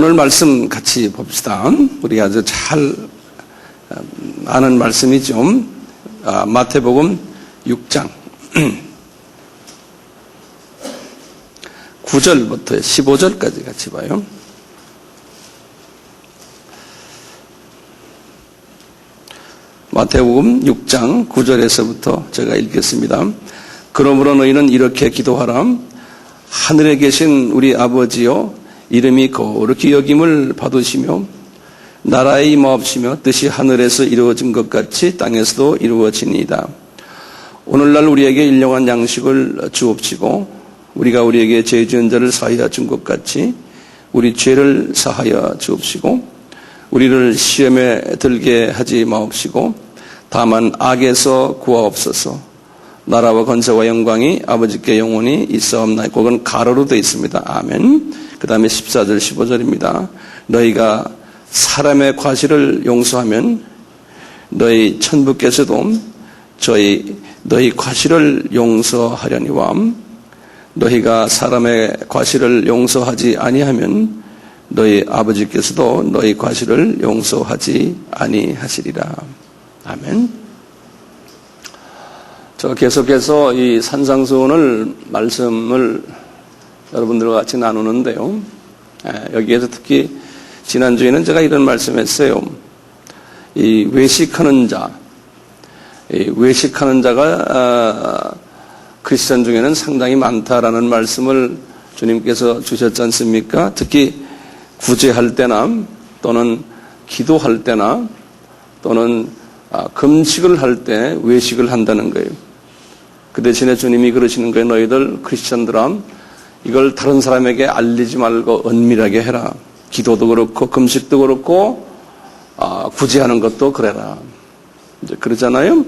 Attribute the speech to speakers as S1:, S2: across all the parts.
S1: 오늘 말씀 같이 봅시다. 우리 아주 잘 아는 말씀이죠. 마태복음 6장 9절부터 15절까지 같이 봐요. 마태복음 6장 9절에서부터 제가 읽겠습니다. 그러므로 너희는 이렇게 기도하라. 하늘에 계신 우리 아버지여, 이름이 거룩히 여김을 받으시며 나라의 임하옵시며 뜻이 하늘에서 이루어진 것 같이 땅에서도 이루어지니이다. 오늘날 우리에게 일용할 양식을 주옵시고 우리가 우리에게 죄 지은 자를 사하여 준 것 같이 우리 죄를 사하여 주옵시고 우리를 시험에 들게 하지 마옵시고 다만 악에서 구하옵소서. 나라와 권세와 영광이 아버지께 영원히 있사옵나이다. 그건 가로로 되어 있습니다. 아멘. 그 다음에 14절 15절입니다. 너희가 사람의 과실을 용서하면 너희 천부께서도 너희 과실을 용서하려니와 너희가 사람의 과실을 용서하지 아니하면 너희 아버지께서도 너희 과실을 용서하지 아니하시리라. 아멘. 저 계속해서 이 산상수훈을 말씀을 여러분들과 같이 나누는데요. 여기에서 특히 지난주에는 제가 이런 말씀했어요. 이 외식하는 자가 크리스천 중에는 상당히 많다라는 말씀을 주님께서 주셨지 않습니까? 특히 구제할 때나 또는 기도할 때나 또는 금식을 할 때 외식을 한다는 거예요. 그 대신에 주님이 그러시는 거예요. 너희들 크리스천들아, 이걸 다른 사람에게 알리지 말고 은밀하게 해라. 기도도 그렇고 금식도 그렇고 구제하는 것도 그래라. 이제 그러잖아요.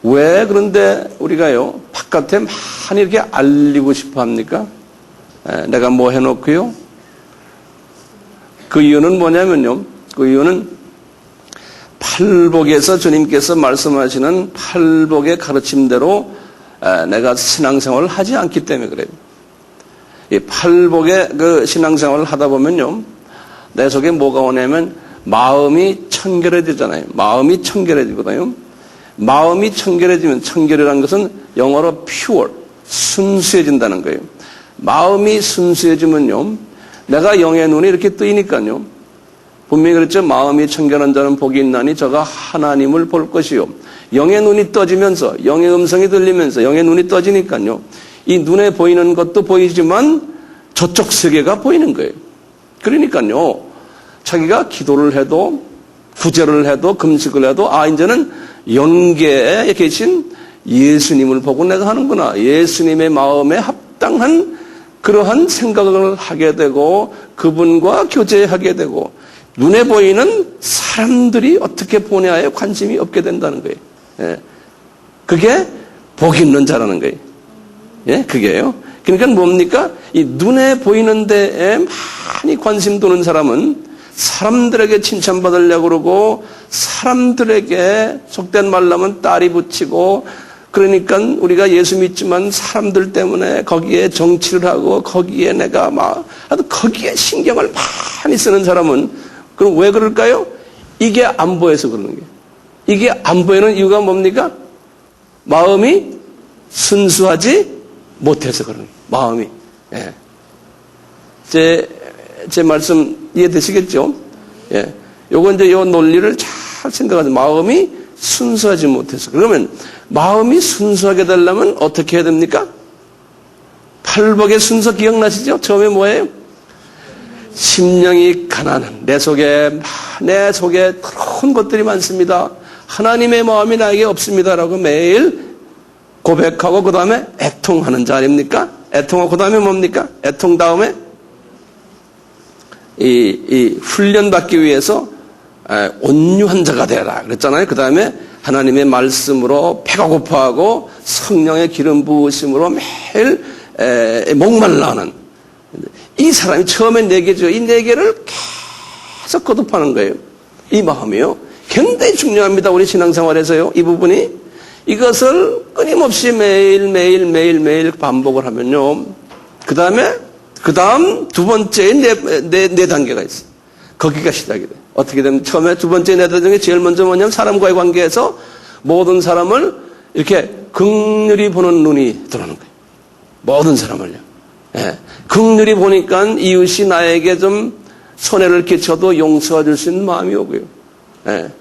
S1: 왜 그런데 우리가요 바깥에 많이 이렇게 알리고 싶어 합니까? 내가 뭐 해놓고요. 그 이유는 뭐냐면요. 그 이유는 팔복에서 주님께서 말씀하시는 팔복의 가르침대로 내가 신앙생활을 하지 않기 때문에 그래요. 이 팔복의 그 신앙생활을 하다 보면요, 내 속에 뭐가 오냐면 마음이 청결해지잖아요. 마음이 청결해지거든요. 마음이 청결해지면, 청결이라는 것은 영어로 pure, 순수해진다는 거예요. 마음이 순수해지면요, 내가 영의 눈이 이렇게 뜨이니까요. 분명히 그랬죠. 마음이 청결한 자는 복이 있나니 저가 하나님을 볼 것이요. 영의 눈이 떠지면서, 영의 음성이 들리면서 영의 눈이 떠지니까요. 이 눈에 보이는 것도 보이지만 저쪽 세계가 보이는 거예요. 그러니까요. 자기가 기도를 해도 구제를 해도 금식을 해도 이제는 영계에 계신 예수님을 보고 내가 하는구나. 예수님의 마음에 합당한 그러한 생각을 하게 되고 그분과 교제하게 되고 눈에 보이는 사람들이 어떻게 보냐에 관심이 없게 된다는 거예요. 예. 그게 복 있는 자라는 거예요. 예, 그게요. 그러니까 뭡니까? 이 눈에 보이는 데에 많이 관심 두는 사람은 사람들에게 칭찬받으려고 그러고 사람들에게 속된 말로 하면 딸이 붙이고 그러니까 우리가 예수 믿지만 사람들 때문에 거기에 정치를 하고 거기에 내가 거기에 신경을 많이 쓰는 사람은 그럼 왜 그럴까요? 이게 안 보여서 그러는 거예요. 이게 안 보이는 이유가 뭡니까? 마음이 순수하지 못해서 그러는 거예요. 마음이. 예. 제 말씀 이해되시겠죠? 예. 요거 이제 요 논리를 잘 생각하세요. 마음이 순수하지 못해서. 그러면 마음이 순수하게 되려면 어떻게 해야 됩니까? 팔복의 순서 기억나시죠? 처음에 뭐예요? 심령이 가난한 내 속에 그런 것들이 많습니다. 하나님의 마음이 나에게 없습니다라고 매일 고백하고 그 다음에 애통하는 자 아닙니까? 애통하고 그 다음에 뭡니까? 애통 다음에 이 훈련받기 위해서 온유한 자가 되라 그랬잖아요. 그 다음에 하나님의 말씀으로 배가 고파하고 성령의 기름 부으심으로 매일 목말라하는 이 사람이 처음에 4개죠. 이 4개를 계속 거듭하는 거예요. 이 마음이요. 굉장히 중요합니다. 우리 신앙생활에서요. 이 부분이. 이것을 끊임없이 매일 반복을 하면요. 그 다음에 그 다음 두 번째의 네 단계가 있어요. 거기가 시작이 돼요. 어떻게 되면 처음에 두 번째 네 단계 중에 제일 먼저 뭐냐면 사람과의 관계에서 모든 사람을 이렇게 긍휼히 보는 눈이 들어오는 거예요. 모든 사람을요. 예. 긍휼히 보니까 이웃이 나에게 좀 손해를 끼쳐도 용서해 줄 수 있는 마음이 오고요. 예.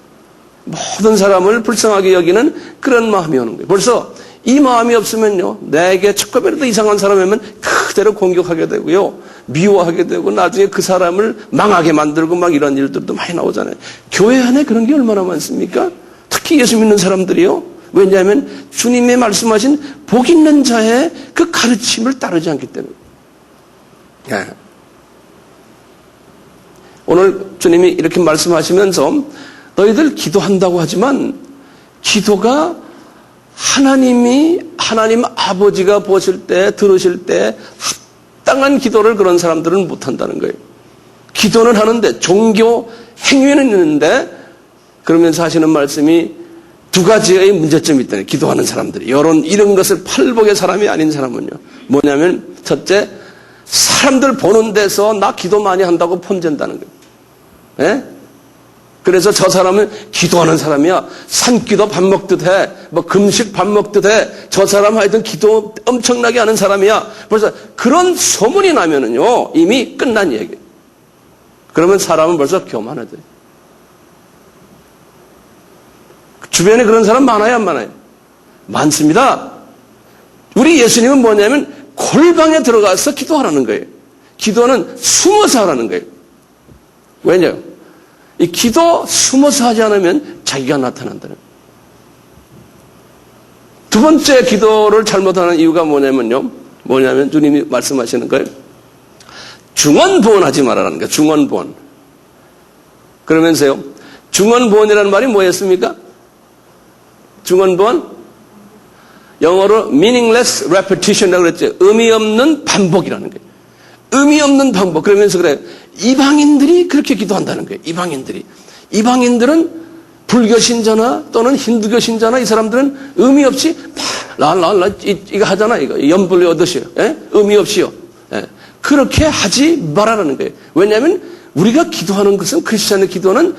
S1: 모든 사람을 불쌍하게 여기는 그런 마음이 오는 거예요. 벌써 이 마음이 없으면요, 내게 조금이라도 이상한 사람이면 그대로 공격하게 되고요, 미워하게 되고, 나중에 그 사람을 망하게 만들고 막 이런 일들도 많이 나오잖아요. 교회 안에 그런 게 얼마나 많습니까? 특히 예수 믿는 사람들이요. 왜냐하면 주님의 말씀하신 복 있는 자의 그 가르침을 따르지 않기 때문에. 예. 오늘 주님이 이렇게 말씀하시면서 너희들 기도한다고 하지만 기도가 하나님 아버지가 보실 때, 들으실 때 합당한 기도를 그런 사람들은 못한다는 거예요. 기도는 하는데, 종교 행위는 있는데, 그러면서 하시는 말씀이 두 가지의 문제점이 있다는 거예요. 기도하는 사람들이. 이런 것을 팔복의 사람이 아닌 사람은요. 뭐냐면, 첫째, 사람들 보는 데서 나 기도 많이 한다고 폼댄다는 거예요. 예? 그래서 저 사람은 기도하는 사람이야. 산기도 밥 먹듯 해. 뭐 금식 밥 먹듯 해. 저 사람 하여튼 기도 엄청나게 하는 사람이야. 벌써 그런 소문이 나면은요, 이미 끝난 얘기예요. 그러면 사람은 벌써 교만해져요. 주변에 그런 사람 많아요, 안 많아요? 많습니다. 우리 예수님은 뭐냐면 골방에 들어가서 기도하라는 거예요. 기도는 숨어서 하라는 거예요. 왜냐요? 이 기도 숨어서 하지 않으면 자기가 나타난다는 거예요. 두 번째 기도를 잘못하는 이유가 뭐냐면 주님이 말씀하시는 거예요. 중언부언하지 말라는 거예요. 중언부언. 그러면서요, 중언부언이라는 말이 뭐였습니까? 중언부언? 영어로 meaningless repetition이라고 그랬죠. 의미 없는 반복이라는 거예요. 의미 없는 반복. 그러면서 그래요. 이방인들이 그렇게 기도한다는 거예요. 이방인들은 불교 신자나 또는 힌두교 신자나 이 사람들은 의미 없이 랄랄라 이거 하잖아. 이거 염불리 얻으시오. 예? 의미 없이요. 예. 그렇게 하지 말아라는 거예요. 왜냐하면 우리가 기도하는 것은, 크리스천의 기도는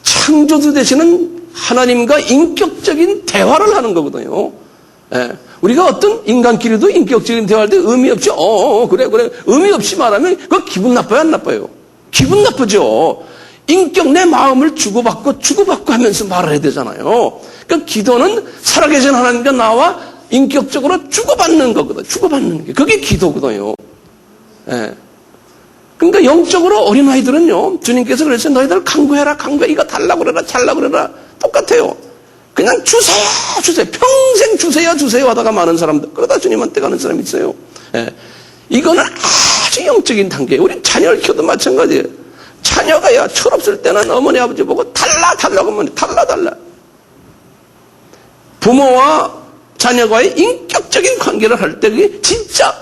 S1: 창조주 되시는 하나님과 인격적인 대화를 하는 거거든요. 예. 우리가 어떤 인간끼리도 인격적인 대화할 때 의미 없이, 그래. 의미 없이 말하면 그거 기분 나빠요, 안 나빠요? 기분 나쁘죠. 인격 내 마음을 주고받고 하면서 말을 해야 되잖아요. 그러니까 기도는 살아계신 하나님과 나와 인격적으로 주고받는 거거든. 주고받는 게. 그게 기도거든요. 예. 그러니까 영적으로 어린아이들은요, 주님께서 그랬어요. 너희들 강구해라. 이거 달라고 그래라. 똑같아요. 그냥 주세요. 평생 주세요 하다가 많은 사람들. 그러다 주님한테 가는 사람이 있어요. 예. 이거는 아주 영적인 단계. 우리 자녀를 키워도 마찬가지예요. 자녀가 철없을 때는 어머니 아버지 보고 달라고 하면 달라. 부모와 자녀와의 인격적인 관계를 할 때 그게 진짜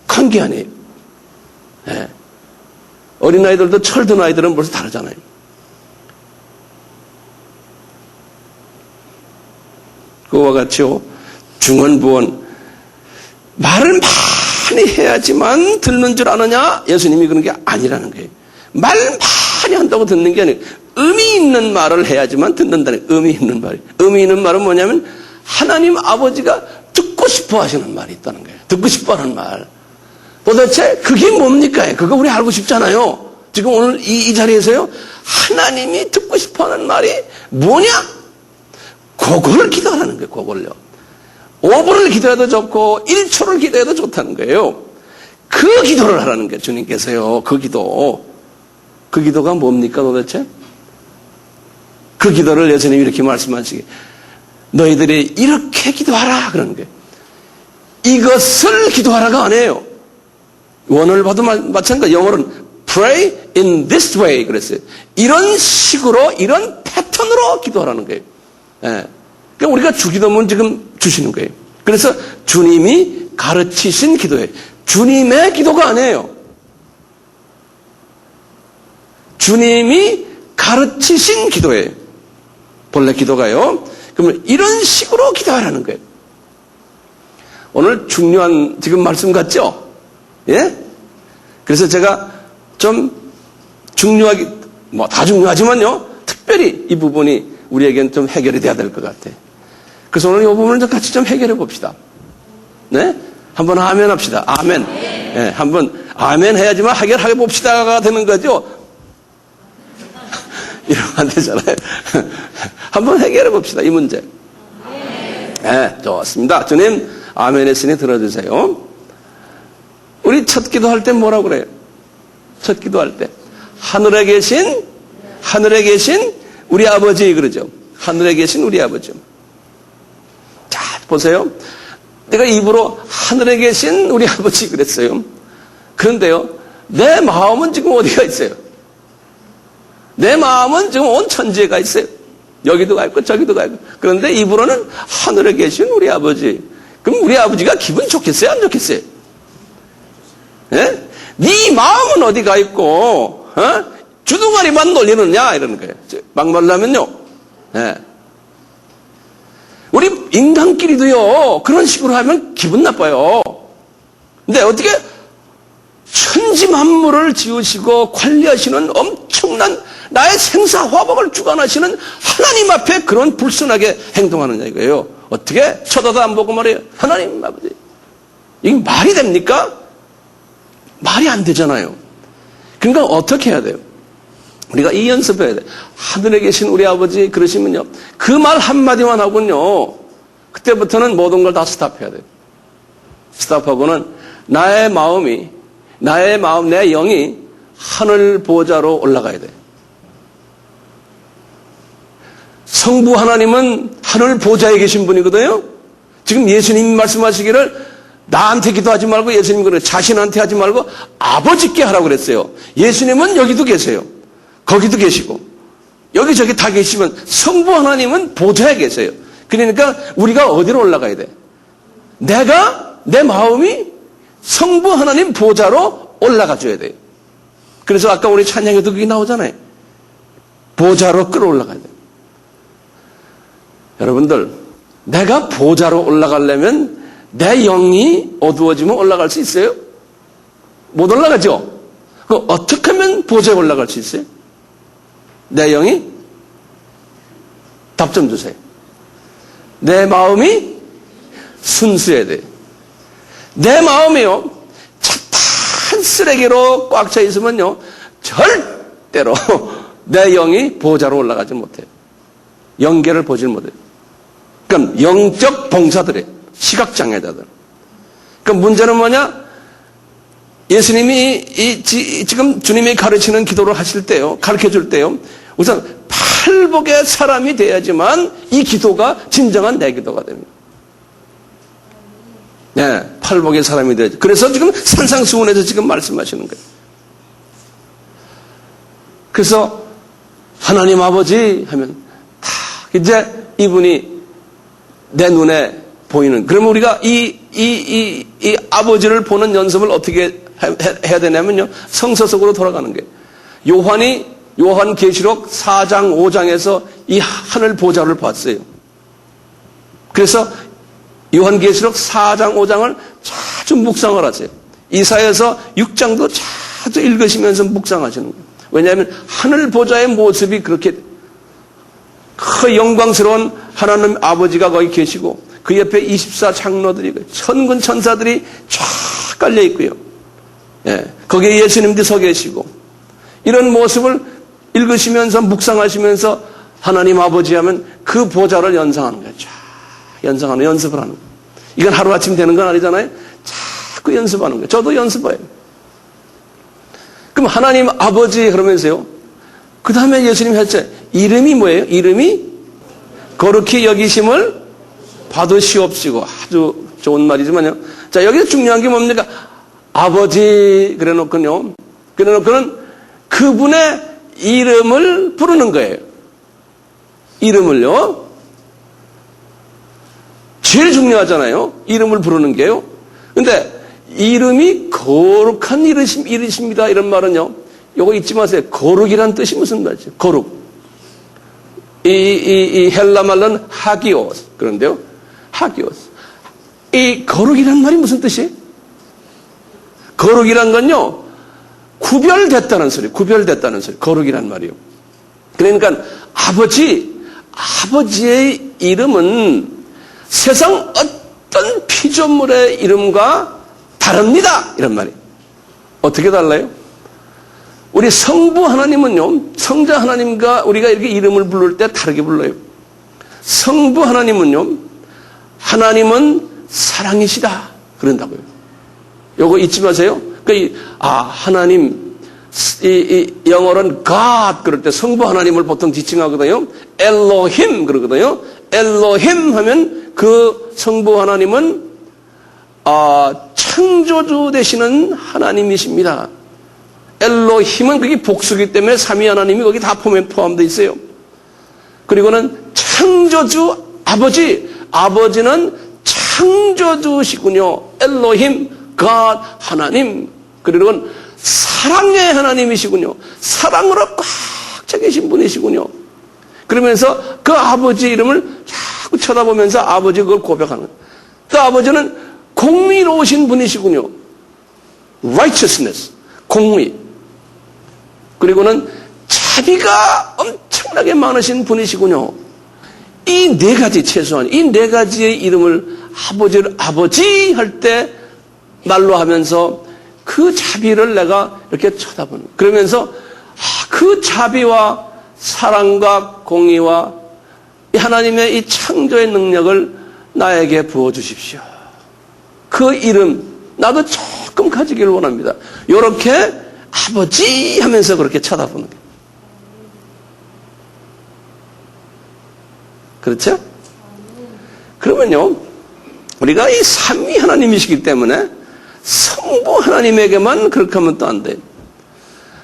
S1: 관계 아니에요. 예. 어린아이들도 철든 아이들은 벌써 다르잖아요. 그와 같이요, 중언부언. 말을 많이 해야지만 듣는 줄 아느냐? 예수님이 그런 게 아니라는 거예요. 말 많이 한다고 듣는 게 아니에요. 의미 있는 말을 해야지만 듣는다는 거예요. 의미 있는 말은 뭐냐면 하나님 아버지가 듣고 싶어 하시는 말이 있다는 거예요. 듣고 싶어 하는 말. 도대체 그게 뭡니까? 그거 우리 알고 싶잖아요. 지금 오늘 이 자리에서요, 하나님이 듣고 싶어 하는 말이 뭐냐? 그거를 기도하라는 거예요. 그걸요. 5분을 기도해도 좋고 1초를 기도해도 좋다는 거예요. 그 기도를 하라는 거예요. 주님께서요. 그 기도가 뭡니까 도대체? 그 기도를 예수님이 이렇게 말씀하시기, 너희들이 이렇게 기도하라 그러는 거예요. 이것을 기도하라가 아니에요. 원어를 봐도 마찬가지. 영어로는 pray in this way 그랬어요. 이런 식으로, 이런 패턴으로 기도하라는 거예요. 예. 그러니까 우리가 주기도문 지금 주시는 거예요. 그래서 주님이 가르치신 기도예요. 주님의 기도가 아니에요. 주님이 가르치신 기도예요. 본래 기도가요. 그러면 이런 식으로 기도하라는 거예요. 오늘 중요한 지금 말씀 같죠? 예? 그래서 제가 좀 중요하게, 뭐 다 중요하지만요, 특별히 이 부분이 우리에겐 좀 해결이 돼야 될 것 같아요. 그래서 오늘 이 부분을 좀 같이 좀 해결해 봅시다. 네? 한번 아멘 합시다. 아멘. 네, 한번 아멘 해야지만 해결해 봅시다가 되는 거죠. 이러면 안 되잖아요. 한번 해결해 봅시다, 이 문제. 네, 좋습니다. 주님, 아멘 했으니 들어주세요. 우리 첫 기도할 때 뭐라고 그래요? 첫 기도할 때. 하늘에 계신 우리 아버지, 그러죠. 하늘에 계신 우리 아버지. 자, 보세요. 내가 입으로 하늘에 계신 우리 아버지 그랬어요. 그런데요, 내 마음은 지금 어디가 있어요? 내 마음은 지금 온 천지에 가 있어요. 여기도 가 있고 저기도 가 있고. 그런데 입으로는 하늘에 계신 우리 아버지. 그럼 우리 아버지가 기분 좋겠어요? 안 좋겠어요? 예? 네 마음은 어디 가 있고 주둥아리만 놀리느냐 이러는 거예요. 막말라면요. 예. 우리 인간끼리도요, 그런 식으로 하면 기분 나빠요. 근데 어떻게 천지 만물을 지으시고 관리하시는 엄청난 나의 생사화복을 주관하시는 하나님 앞에 그런 불순하게 행동하느냐 이거예요. 어떻게? 쳐다도 안 보고 말해요. 하나님 아버지. 이게 말이 됩니까? 말이 안 되잖아요. 그러니까 어떻게 해야 돼요? 우리가 이 연습해야 돼. 하늘에 계신 우리 아버지 그러시면요, 그 말 한마디만 하군요, 그때부터는 모든 걸 다 스탑해야 돼요. 스탑하고는 나의 마음, 내 영이 하늘 보좌로 올라가야 돼. 성부 하나님은 하늘 보좌에 계신 분이거든요. 지금 예수님이 말씀하시기를 나한테 기도하지 말고, 예수님이 그래 자신한테 하지 말고 아버지께 하라고 그랬어요. 예수님은 여기도 계세요. 거기도 계시고 여기저기 다 계시면 성부 하나님은 보좌에 계세요. 그러니까 우리가 어디로 올라가야 돼? 내 마음이 성부 하나님 보좌로 올라가 줘야 돼요. 그래서 아까 우리 찬양에도 그게 나오잖아요. 보좌로 끌어올라가야 돼요. 여러분들, 내가 보좌로 올라가려면 내 영이 어두워지면 올라갈 수 있어요? 못 올라가죠? 그럼 어떻게 하면 보좌에 올라갈 수 있어요? 내 영이? 답 좀 주세요. 내 마음이 순수해야 돼요. 내 마음이요, 차탄 쓰레기로 꽉 차 있으면요, 절대로 내 영이 보좌로 올라가지 못해요. 영계를 보질 못해요. 그럼 영적 봉사들이에요. 시각장애자들. 그럼 문제는 뭐냐? 예수님이 지금 주님이 가르치는 기도를 하실 때요, 가르쳐 줄 때요, 우선 팔복의 사람이 돼야지만 이 기도가 진정한 내 기도가 됩니다. 네, 팔복의 사람이 돼야지. 그래서 지금 산상수훈에서 지금 말씀하시는 거예요. 그래서 하나님 아버지 하면 다 이제 이분이 내 눈에 보이는. 그러면 우리가 이 아버지를 보는 연습을 어떻게 해야 되냐면요, 성서 속으로 돌아가는 거예요. 요한계시록 4장 5장에서 이 하늘 보좌를 봤어요. 그래서 요한계시록 4장 5장을 자주 묵상을 하세요. 이사야서 6장도 자주 읽으시면서 묵상하시는 거예요. 왜냐하면 하늘 보좌의 모습이 그렇게 그 영광스러운 하나님 아버지가 거기 계시고 그 옆에 24장로들이, 천군 천사들이 쫙 깔려 있고요. 예, 거기에 예수님도 서 계시고, 이런 모습을 읽으시면서 묵상하시면서 하나님 아버지 하면 그 보좌를 연상하는 거예요. 쫙 연상하는, 연습을 하는 거예요. 이건 하루아침 되는 건 아니잖아요. 자꾸 연습하는 거예요. 저도 연습해요. 그럼 하나님 아버지 그러면서요, 그 다음에 예수님이 했죠. 이름이 뭐예요? 이름이 거룩히 여기심을 받으시옵시고. 아주 좋은 말이지만요. 자, 여기서 중요한 게 뭡니까? 아버지 그래 놓고는 그분의 이름을 부르는 거예요. 이름을요. 제일 중요하잖아요. 이름을 부르는 게요. 근데 이름이 거룩한 이름이십니다. 이런 말은요, 요거 잊지 마세요. 거룩이란 뜻이 무슨 말이죠? 거룩. 이 헬라 말로는 하기오스. 그런데요, 하기오스. 이 거룩이란 말이 무슨 뜻이에요? 거룩이란 건요, 구별됐다는 소리, 구별됐다는 소리, 거룩이란 말이요. 그러니까 아버지의 이름은 세상 어떤 피조물의 이름과 다릅니다. 이런 말이에요. 어떻게 달라요? 우리 성부 하나님은요, 성자 하나님과 우리가 이렇게 이름을 부를 때 다르게 불러요. 성부 하나님은요, 하나님은 사랑이시다. 그런다고요. 요거 잊지 마세요. 하나님, 영어로는 God 그럴 때 성부 하나님을 보통 지칭하거든요. 엘로힘 그러거든요. 엘로힘 하면 그 성부 하나님은 창조주 되시는 하나님이십니다. 엘로힘은 그게 복수기 때문에 삼위 하나님이 거기 다 포함되어 있어요. 그리고는 창조주 아버지는 창조주시군요. 엘로힘, God, 하나님. 그리고는 사랑의 하나님이시군요. 사랑으로 꽉 차 계신 분이시군요. 그러면서 그 아버지 이름을 자꾸 쳐다보면서 아버지 그걸 고백하는 거예요. 그 아버지는 공의로우신 분이시군요. righteousness, 공의. 그리고는 자비가 엄청나게 많으신 분이시군요. 이 네 가지, 최소한 이 네 가지의 이름을 아버지를 아버지 할 때 말로 하면서 그 자비를 내가 이렇게 쳐다보는, 그러면서 그 자비와 사랑과 공의와 하나님의 이 창조의 능력을 나에게 부어주십시오. 그 이름 나도 조금 가지기를 원합니다. 이렇게 아버지 하면서 그렇게 쳐다보는 거예요. 그렇죠? 그러면요, 우리가 이 삼위 하나님이시기 때문에 성부 하나님에게만 그렇게 하면 또 안 돼요.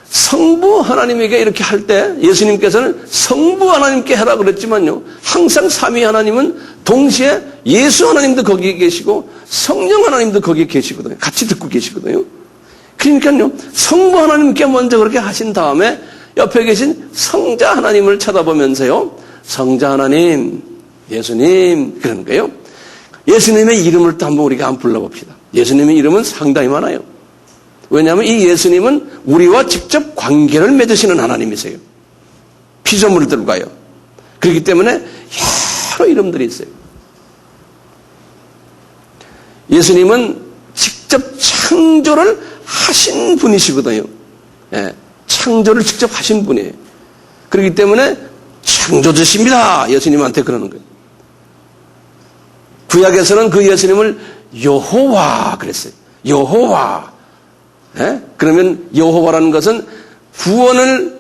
S1: 성부 하나님에게 이렇게 할 때 예수님께서는 성부 하나님께 하라 그랬지만요, 항상 삼위 하나님은 동시에 예수 하나님도 거기에 계시고 성령 하나님도 거기에 계시거든요. 같이 듣고 계시거든요. 그러니까요, 성부 하나님께 먼저 그렇게 하신 다음에 옆에 계신 성자 하나님을 쳐다보면서요, 성자 하나님, 예수님, 그런 거예요. 예수님의 이름을 또 한번 우리가 한번 불러봅시다. 예수님의 이름은 상당히 많아요. 왜냐하면 이 예수님은 우리와 직접 관계를 맺으시는 하나님이세요. 피조물들과요. 그렇기 때문에 여러 이름들이 있어요. 예수님은 직접 창조를 하신 분이시거든요. 예, 창조를 직접 하신 분이에요. 그렇기 때문에 창조주십니다. 예수님한테 그러는 거예요. 구약에서는 그 예수님을 여호와 그랬어요. 여호와. 예? 그러면 여호와라는 것은 구원을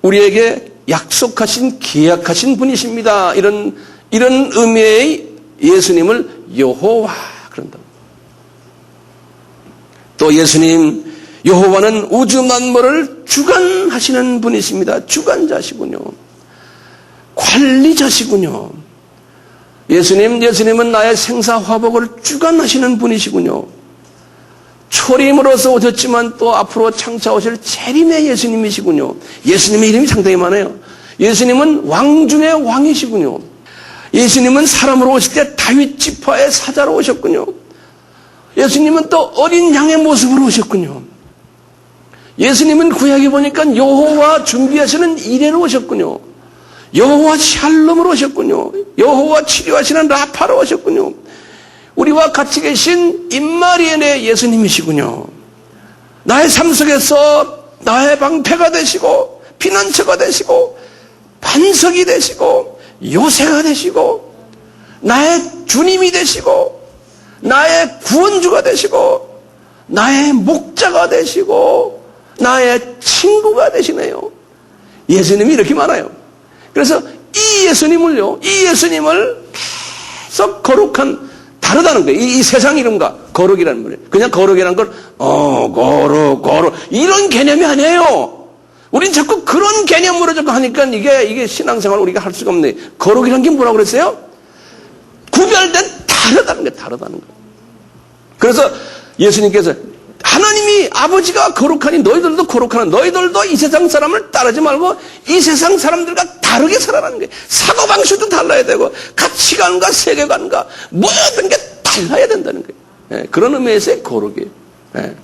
S1: 우리에게 약속하신, 계약하신 분이십니다. 이런 의미의 예수님을 여호와 그런다고. 또 예수님, 여호와는 우주 만물을 주관하시는 분이십니다. 주관자시군요. 관리자시군요. 예수님은 나의 생사화복을 주관하시는 분이시군요. 초림으로서 오셨지만 또 앞으로 창차 오실 재림의 예수님이시군요. 예수님의 이름이 상당히 많아요. 예수님은 왕 중의 왕이시군요. 예수님은 사람으로 오실 때 다윗 지파의 사자로 오셨군요. 예수님은 또 어린 양의 모습으로 오셨군요. 예수님은 구약에 보니까 여호와 준비하시는 이레로 오셨군요. 여호와 샬롬으로 오셨군요. 여호와 치료하시는 라파로 오셨군요. 우리와 같이 계신 임마리엘의 예수님이시군요. 나의 삶 속에서 나의 방패가 되시고 피난처가 되시고 반석이 되시고 요새가 되시고 나의 주님이 되시고 나의 구원주가 되시고 나의 목자가 되시고 나의 친구가 되시네요. 예수님이 이렇게 많아요. 그래서 이 예수님을 계속 거룩한, 다르다는 거예요. 이 세상 이름과 거룩이라는 말이에요. 그냥 거룩이라는 걸 거룩 이런 개념이 아니에요. 우린 자꾸 그런 개념으로 자꾸 하니까 이게 신앙생활 우리가 할 수가 없네. 거룩이라는 게 뭐라고 그랬어요? 구별된, 다르다는 거예요. 그래서 예수님께서 하나님이 아버지가 거룩하니 너희들도 거룩하나, 너희들도 이 세상 사람을 따르지 말고 이 세상 사람들과 다르게 살아라는 거예요. 사고방식도 달라야 되고 가치관과 세계관과 모든 게 달라야 된다는 거예요. 예, 그런 의미에서의 거룩이에요. 예.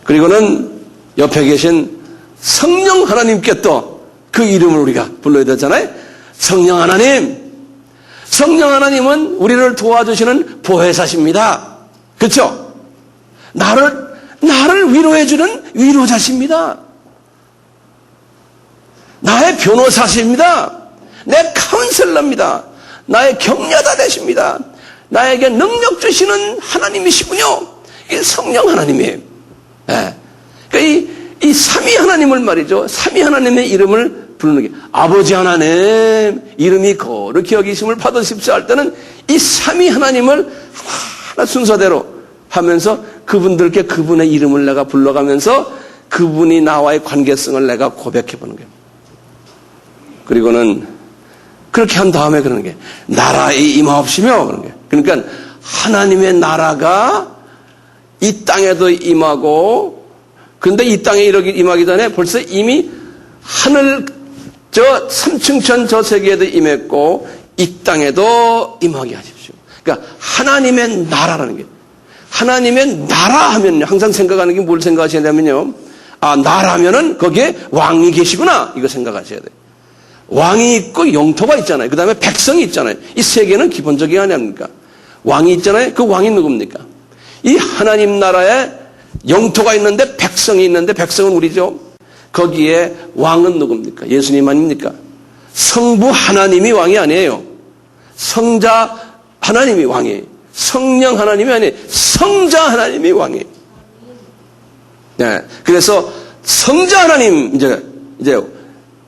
S1: 그리고는 옆에 계신 성령 하나님께 또 그 이름을 우리가 불러야 되잖아요. 성령 하나님. 성령 하나님은 우리를 도와주시는 보혜사십니다. 그렇죠? 나를 위로해주는 위로자십니다. 나의 변호사십니다. 내 카운셀러입니다. 나의 격려자 되십니다. 나에게 능력 주시는 하나님이시군요. 이게 성령 하나님이에요. 네. 그러니까 이 삼위 하나님을 말이죠. 삼위 하나님의 이름을 부르는 게 아버지 하나님 이름이 거룩히 여기심을 받으십시오 할 때는 이 삼위 하나님을 하나 순서대로 하면서 그분들께 그분의 이름을 내가 불러가면서 그분이 나와의 관계성을 내가 고백해 보는 거예요. 그리고는 그렇게 한 다음에 그러는 게 나라의 임하옵시며 그런 게 그러니까 하나님의 나라가 이 땅에도 임하고 근데 이 땅에 임하기 전에 벌써 이미 하늘 저 삼층천 저 세계에도 임했고 이 땅에도 임하게 하십시오. 그러니까 하나님의 나라라는 게 하나님의 나라 하면 항상 생각하는 게 뭘 생각하셔야 되냐면요. 아 나라면은 거기에 왕이 계시구나 이거 생각하셔야 돼요. 왕이 있고 영토가 있잖아요. 그 다음에 백성이 있잖아요. 이 세 개는 기본적인 게 아닙니까? 왕이 있잖아요. 그 왕이 누굽니까? 이 하나님 나라에 영토가 있는데 백성이 있는데 백성은 우리죠. 거기에 왕은 누굽니까? 예수님 아닙니까? 성부 하나님이 왕이 아니에요. 성자 하나님이 왕이에요. 성령 하나님이 아니에요. 성자 하나님이 왕이에요. 네. 그래서 성자 하나님 이제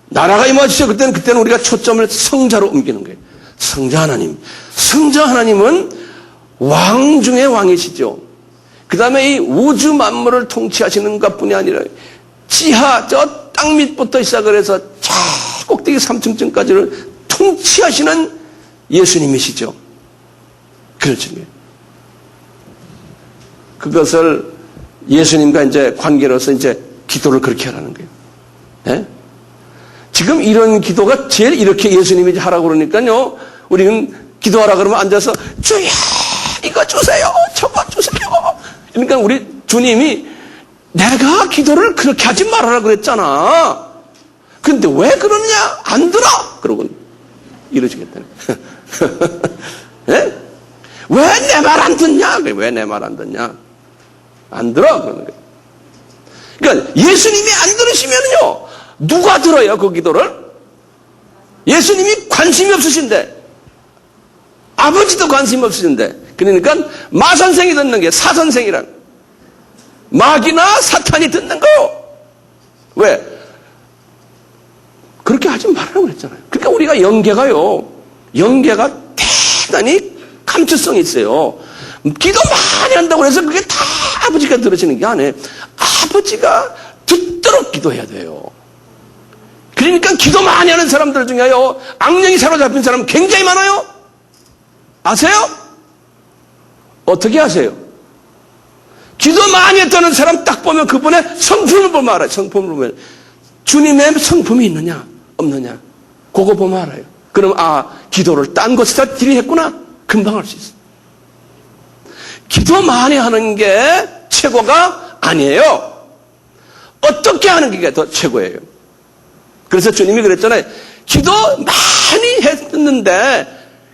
S1: 나라가 임하시죠. 그때는 우리가 초점을 성자로 옮기는 거예요. 성자 하나님. 성자 하나님은 왕 중의 왕이시죠. 그 다음에 이 우주 만물을 통치하시는 것뿐이 아니라 지하 저 땅 밑부터 시작을 해서 저 꼭대기 3층쯤까지를 통치하시는 예수님이시죠. 그렇죠. 그것을 예수님과 이제 관계로서 이제 기도를 그렇게 하라는 거예요. 네? 지금 이런 기도가 제일 이렇게 예수님이 하라고 그러니까요. 우리는 기도하라 그러면 앉아서 주여 이거 주세요. 저거 주세요. 그러니까 우리 주님이 내가 기도를 그렇게 하지 말아라 그랬잖아. 근데 왜 그러냐? 안 들어. 그러고 이러시겠다네. 네? 왜 내 말 안 듣냐? 왜 내 말 안 듣냐? 안 들어. 그러는 거예요. 그러니까 예수님이 안 들으시면요. 누가 들어요, 그 기도를? 예수님이 관심이 없으신데, 아버지도 관심 없으신데, 그러니까 마선생이 듣는 게 사선생이란, 마귀나 사탄이 듣는 거. 왜? 그렇게 하지 말라고 그랬잖아요. 그러니까 우리가 영계가 대단히 감수성이 있어요. 기도 많이 한다고 해서 그게 다 아버지가 들으시는 게 아니에요. 아버지가 듣도록 기도해야 돼요. 그러니까 기도 많이 하는 사람들 중에요, 악령이 사로잡힌 사람 굉장히 많아요. 아세요? 어떻게 아세요? 기도 많이 했다는 사람 딱 보면 그분의 성품을 보면 알아요. 성품을 보면. 주님의 성품이 있느냐, 없느냐. 그거 보면 알아요. 그럼, 기도를 딴 곳에다 들이했구나. 금방 알 수 있어요. 기도 많이 하는 게 최고가 아니에요. 어떻게 하는 게 더 최고예요. 그래서 주님이 그랬잖아요. 기도 많이 했는데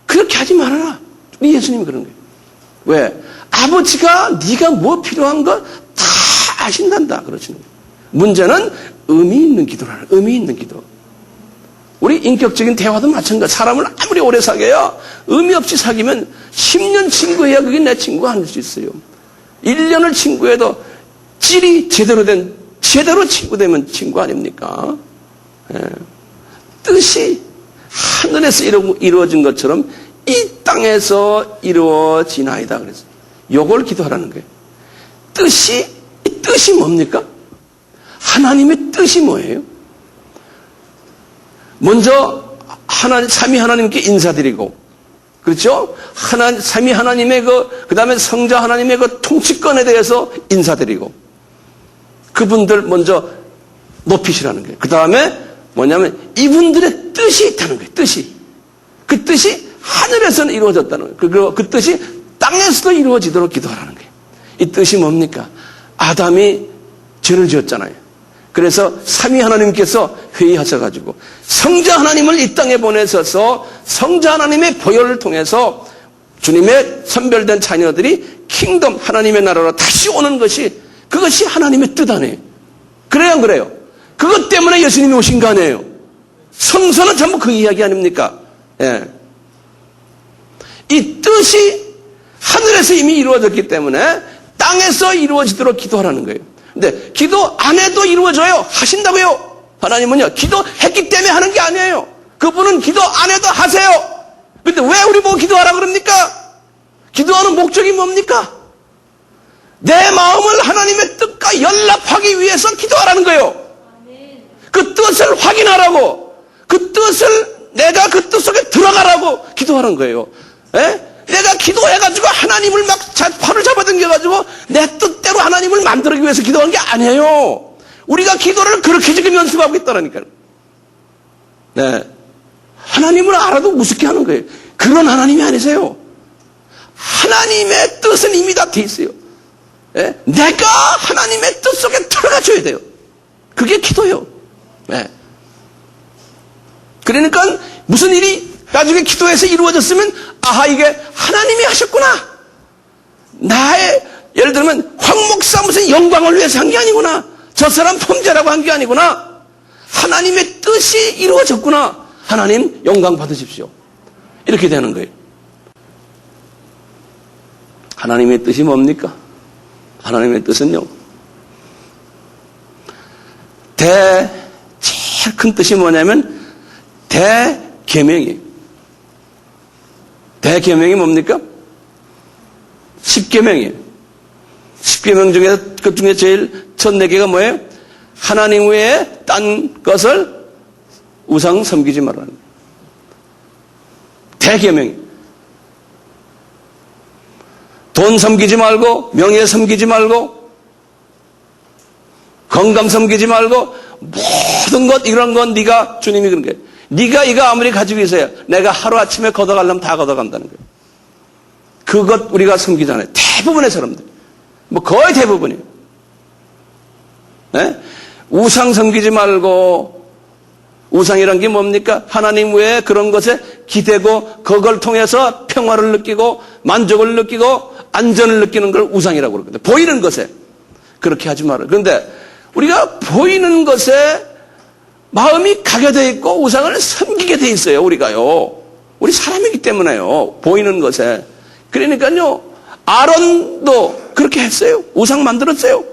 S1: 그렇게 하지 말아라. 우리 예수님이 그런 거예요. 왜? 아버지가 네가 뭐 필요한 거 다 아신단다. 그러시는 거예요. 문제는 의미 있는 기도라는 의미 있는 기도. 우리 인격적인 대화도 마찬가지. 사람을 아무리 오래 사귀어야 의미 없이 사귀면 10년 친구해야 그게 내 친구가 아닐 수 있어요. 1년을 친구해도 찔이 제대로 친구 되면 친구 아닙니까? 예. 뜻이 하늘에서 이루어진 것처럼 이 땅에서 이루어지나이다 그랬어요. 요걸 기도하라는 거예요. 뜻이 뭡니까? 하나님의 뜻이 뭐예요? 먼저 삼위 하나님께 인사드리고, 그렇죠? 삼위 하나님의 그 다음에 성자 하나님의 그 통치권에 대해서 인사드리고, 그분들 먼저 높이시라는 거예요. 그 다음에 뭐냐면 이분들의 뜻이 있다는 거예요. 뜻이. 그 뜻이 하늘에서는 이루어졌다는 거예요. 그리고 그 뜻이 땅에서도 이루어지도록 기도하라는 거예요. 이 뜻이 뭡니까? 아담이 죄를 지었잖아요. 그래서 삼위 하나님께서 회의하셔가지고 성자 하나님을 이 땅에 보내셔서 성자 하나님의 보혈을 통해서 주님의 선별된 자녀들이 킹덤 하나님의 나라로 다시 오는 것이 그것이 하나님의 뜻 아니에요. 그래요 안 그래요? 그것 때문에 예수님이 오신 거 아니에요. 성서는 전부 그 이야기 아닙니까? 예. 이 뜻이 하늘에서 이미 이루어졌기 때문에 땅에서 이루어지도록 기도하라는 거예요. 근데 기도 안 해도 이루어져요. 하신다고요. 하나님은요. 기도했기 때문에 하는 게 아니에요. 그분은 기도 안 해도 하세요. 근데 왜 우리 보고 기도하라 그럽니까? 기도하는 목적이 뭡니까? 내 마음을 하나님의 뜻과 연락하기 위해서 기도하라는 거예요. 그 뜻을 확인하라고, 그 뜻을 내가 그 뜻 속에 들어가라고 기도하는 거예요. 에? 내가 기도해가지고 하나님을 막 팔을 잡아당겨가지고 내 뜻대로 하나님을 만들기 위해서 기도하는 게 아니에요. 우리가 기도를 그렇게 지금 연습하고 있다라니까요. 네. 하나님을 알아도 우습게 하는 거예요. 그런 하나님이 아니세요. 하나님의 뜻은 이미 다 돼 있어요. 예? 내가 하나님의 뜻 속에 들어가줘야 돼요. 그게 기도예요. 예. 그러니까 무슨 일이 나중에 기도해서 이루어졌으면 아하 이게 하나님이 하셨구나. 나의 예를 들면 황 목사 무슨 영광을 위해서 한 게 아니구나. 저 사람 범죄라고 한 게 아니구나. 하나님의 뜻이 이루어졌구나. 하나님 영광 받으십시오. 이렇게 되는 거예요. 하나님의 뜻이 뭡니까? 하나님의 뜻은요. 제일 큰 뜻이 뭐냐면 대계명이에요. 대계명이 뭡니까? 10계명이에요. 10계명 중에 그 중에 제일 첫 4개가 뭐예요? 하나님 외에 딴 것을 우상 섬기지 말라는 거예요. 대계명이에요. 돈 섬기지 말고, 명예 섬기지 말고, 건강 섬기지 말고, 모든 것 이런 건 네가 주님이 그런 거예요. 네가 이거 아무리 가지고 있어야 내가 하루아침에 걷어가려면 다 걷어간다는 거예요. 그것 우리가 섬기잖아요. 대부분의 사람들. 뭐 거의 대부분이에요. 네? 우상 섬기지 말고, 우상이란 게 뭡니까? 하나님 외에 그런 것에 기대고 그걸 통해서 평화를 느끼고 만족을 느끼고 안전을 느끼는 걸 우상이라고 그러거든요. 보이는 것에 그렇게 하지 말아요. 그런데 우리가 보이는 것에 마음이 가게 돼 있고 우상을 섬기게 돼 있어요. 우리가요. 우리 사람이기 때문에요. 보이는 것에. 그러니까요. 아론도 그렇게 했어요. 우상 만들었어요.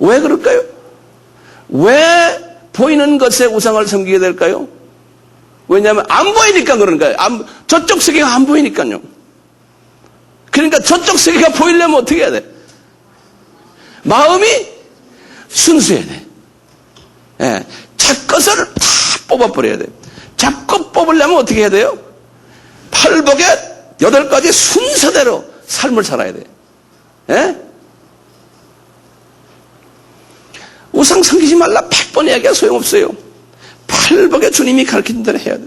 S1: 왜 그럴까요? 왜 보이는 것에 우상을 섬기게 될까요? 왜냐하면 안 보이니까 그러는 거예요. 저쪽 세계가 안 보이니까요. 그러니까 저쪽 세계가 보이려면 어떻게 해야 돼? 마음이 순수해야 돼. 예, 제 것을 다 뽑아버려야 돼. 자꾸 뽑으려면 어떻게 해야 돼요? 팔복의 8가지 순서대로 삶을 살아야 돼. 예? 우상 섬기지 말라 100번 이야기가 소용없어요. 팔복의 주님이 가르친 대로 해야 돼.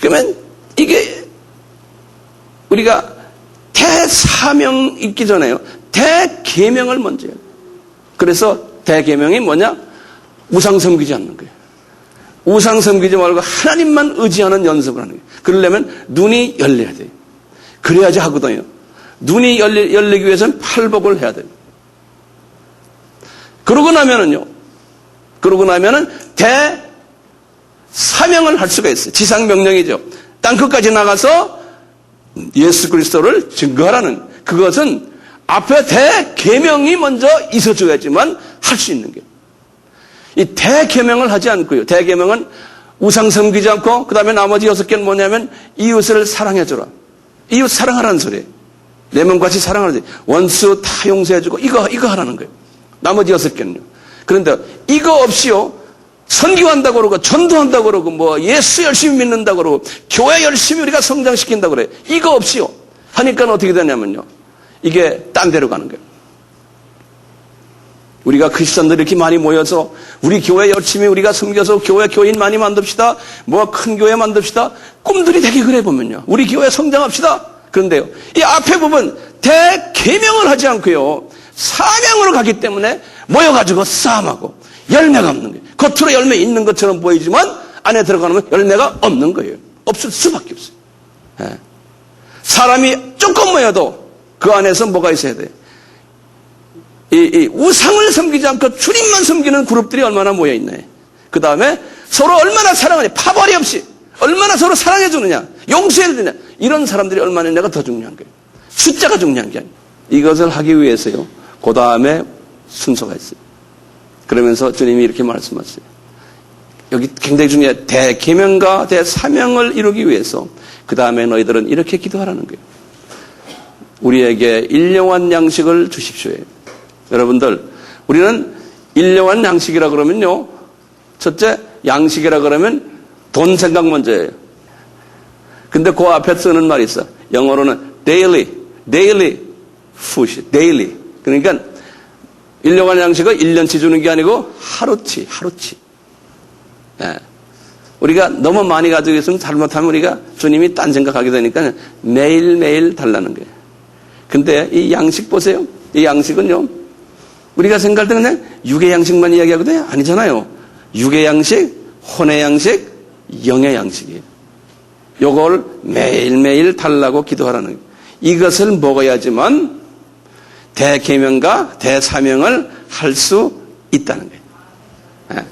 S1: 그러면 이게 우리가 대사명 있기 전에요. 대계명을 먼저 해요. 그래서 대계명이 뭐냐? 우상 섬기지 않는 거예요. 우상 섬기지 말고 하나님만 의지하는 연습을 하는 거예요. 그러려면 눈이 열려야 돼요. 그래야지 하거든요. 눈이 열리기 위해서는 팔복을 해야 돼요. 그러고 나면은 대사명을 할 수가 있어요. 지상명령이죠. 땅끝까지 나가서 예수 그리스도를 증거하라는, 그것은 앞에 대계명이 먼저 있어줘야지만 할 수 있는 거예요. 이 대계명을 하지 않고요. 대계명은 우상 섬기지 않고, 그 다음에 나머지 6개는 뭐냐면 이웃을 사랑해줘라. 이웃 사랑하라는 소리예요. 내 몸같이 사랑하라는 소리. 원수 다 용서해주고 이거 하라는 거예요. 나머지 6개는요. 그런데 이거 없이요, 선교한다고 그러고 전도한다고 그러고 뭐 예수 열심히 믿는다고 그러고 교회 열심히 우리가 성장시킨다고 그래요. 이거 없이요 하니까 어떻게 되냐면요, 이게 딴 데로 가는 거예요. 우리가 크리스천들이 이렇게 많이 모여서 우리 교회 열심히 우리가 섬겨서 교회 교인 많이 만듭시다, 뭐 큰 교회 만듭시다, 꿈들이 되게 그래 보면요, 우리 교회 성장합시다. 그런데요, 이 앞에 부분 대계명을 하지 않고요, 사명으로 가기 때문에 모여가지고 싸움하고 열매가 없는 거예요. 겉으로 열매 있는 것처럼 보이지만 안에 들어가면 열매가 없는 거예요. 없을 수밖에 없어요. 예. 사람이 조금 모여도 그 안에서 뭐가 있어야 돼요? 이 우상을 섬기지 않고 주님만 섬기는 그룹들이 얼마나 모여있나요? 그 다음에 서로 얼마나 사랑하냐, 파벌이 없이 얼마나 서로 사랑해주느냐, 용서해주느냐, 이런 사람들이 얼마나 내가 더 중요한 거예요. 숫자가 중요한 게 아니에요. 이것을 하기 위해서요, 그 다음에 순서가 있어요. 그러면서 주님이 이렇게 말씀하세요. 여기 굉장히 중요해. 대계명과 대사명을 이루기 위해서 그 다음에 너희들은 이렇게 기도하라는 거예요. 우리에게 일용할 양식을 주십시오. 여러분들, 우리는 일용할 양식이라 그러면요, 첫째, 양식이라 그러면 돈 생각 먼저예요. 근데 그 앞에 쓰는 말이 있어. 영어로는 daily food, daily. 그러니까 일용할 양식을 1년치 주는 게 아니고 하루치. 예. 우리가 너무 많이 가지고 있으면 잘못하면 우리가 주님이 딴 생각하게 되니까 매일매일 달라는 거예요. 근데 이 양식 보세요. 이 양식은요, 우리가 생각할 때 그냥 육의 양식만 이야기하거든요. 아니잖아요. 육의 양식, 혼의 양식, 영의 양식이에요. 요걸 매일매일 달라고 기도하라는 거예요. 이것을 먹어야지만 대계명과 대사명을 할 수 있다는 거예요. 예.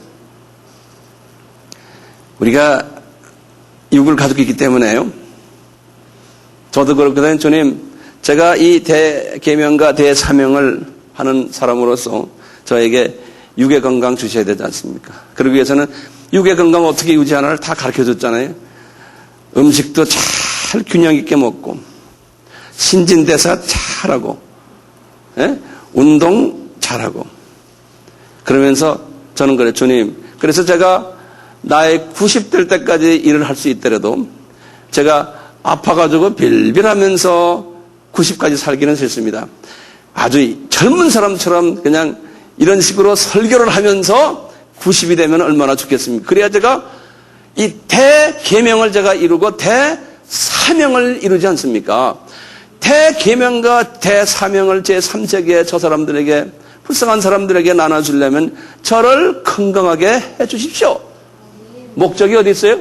S1: 우리가 육을 가지고 있기 때문에요. 저도 그렇거든요. 주님, 제가 이 대계명과 대사명을 하는 사람으로서 저에게 육의 건강 주셔야 되지 않습니까? 그러기 위해서는 육의 건강 어떻게 유지하나를 다 가르쳐줬잖아요. 음식도 잘 균형 있게 먹고, 신진대사 잘하고, 예? 운동 잘하고. 그러면서 저는 그래, 주님. 그래서 제가 나의 90될 때까지 일을 할 수 있더라도 제가 아파가지고 빌빌하면서 90까지 살기는 싫습니다. 아주 젊은 사람처럼 그냥 이런 식으로 설교를 하면서 90이 되면 얼마나 좋겠습니까? 그래야 제가 이 대계명을 제가 이루고 대사명을 이루지 않습니까? 대계명과 대사명을 제3세기에 저 사람들에게, 불쌍한 사람들에게 나눠주려면 저를 건강하게 해주십시오. 목적이 어디 있어요?